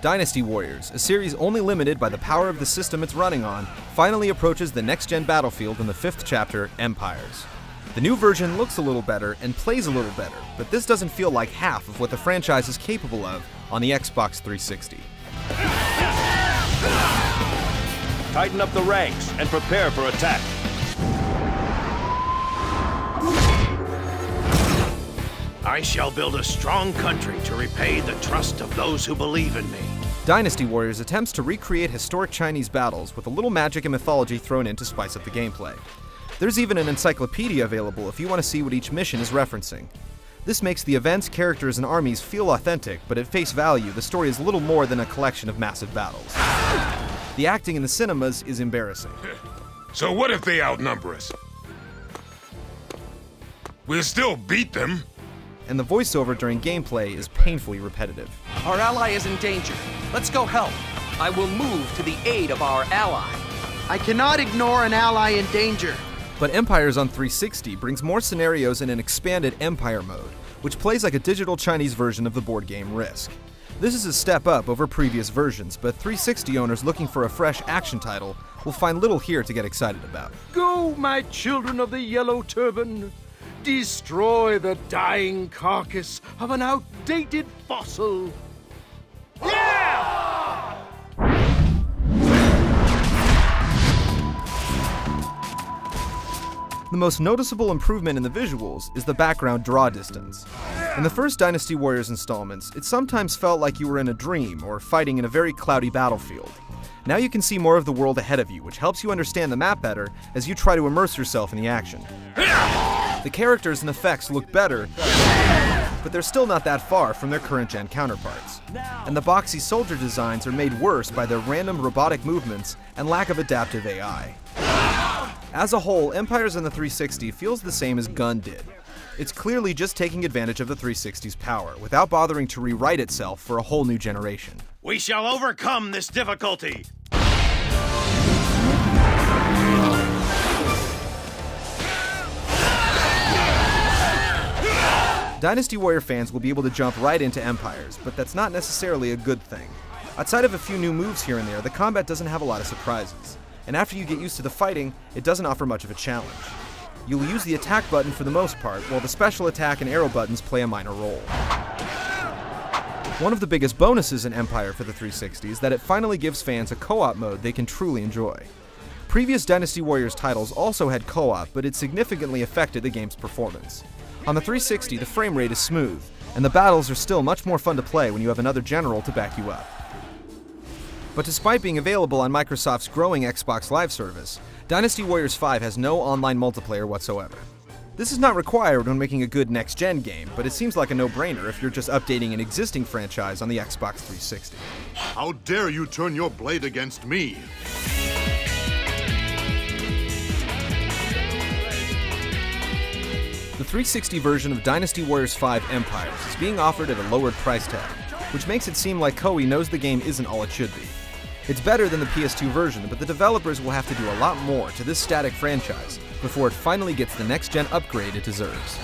Dynasty Warriors, a series only limited by the power of the system it's running on, finally approaches the next-gen battlefield in the 5th chapter, Empires. The new version looks a little better and plays a little better, but this doesn't feel like half of what the franchise is capable of on the Xbox 360. Tighten up the ranks and prepare for attack. I shall build a strong country to repay the trust of those who believe in me. Dynasty Warriors attempts to recreate historic Chinese battles with a little magic and mythology thrown in to spice up the gameplay. There's even an encyclopedia available if you want to see what each mission is referencing. This makes the events, characters, and armies feel authentic, but at face value, the story is little more than a collection of massive battles. The acting in the cinemas is embarrassing. So what if they outnumber us? We'll still beat them. And the voiceover during gameplay is painfully repetitive. Our ally is in danger. Let's go help. I will move to the aid of our ally. I cannot ignore an ally in danger. But Empires on 360 brings more scenarios in an expanded Empire mode, which plays like a digital Chinese version of the board game Risk. This is a step up over previous versions, but 360 owners looking for a fresh action title will find little here to get excited about. Go, my children of the yellow turban! Destroy the dying carcass of an outdated fossil! Yeah! The most noticeable improvement in the visuals is the background draw distance. In the first Dynasty Warriors installments, it sometimes felt like you were in a dream or fighting in a very cloudy battlefield. Now you can see more of the world ahead of you, which helps you understand the map better as you try to immerse yourself in the action. The characters and effects look better, but they're still not that far from their current-gen counterparts. And the boxy soldier designs are made worse by their random robotic movements and lack of adaptive AI. As a whole, Empires on the 360 feels the same as Gun did. It's clearly just taking advantage of the 360's power, without bothering to rewrite itself for a whole new generation. We shall overcome this difficulty. Dynasty Warrior fans will be able to jump right into Empires, but that's not necessarily a good thing. Outside of a few new moves here and there, the combat doesn't have a lot of surprises. And after you get used to the fighting, it doesn't offer much of a challenge. You'll use the attack button for the most part, while the special attack and arrow buttons play a minor role. One of the biggest bonuses in Empire for the 360 is that it finally gives fans a co-op mode they can truly enjoy. Previous Dynasty Warriors titles also had co-op, but it significantly affected the game's performance. On the 360, the frame rate is smooth, and the battles are still much more fun to play when you have another general to back you up. But despite being available on Microsoft's growing Xbox Live service, Dynasty Warriors 5 has no online multiplayer whatsoever. This is not required when making a good next-gen game, but it seems like a no-brainer if you're just updating an existing franchise on the Xbox 360. How dare you turn your blade against me? The 360 version of Dynasty Warriors 5 Empires is being offered at a lowered price tag, which makes it seem like Koei knows the game isn't all it should be. It's better than the PS2 version, but the developers will have to do a lot more to this static franchise before it finally gets the next-gen upgrade it deserves.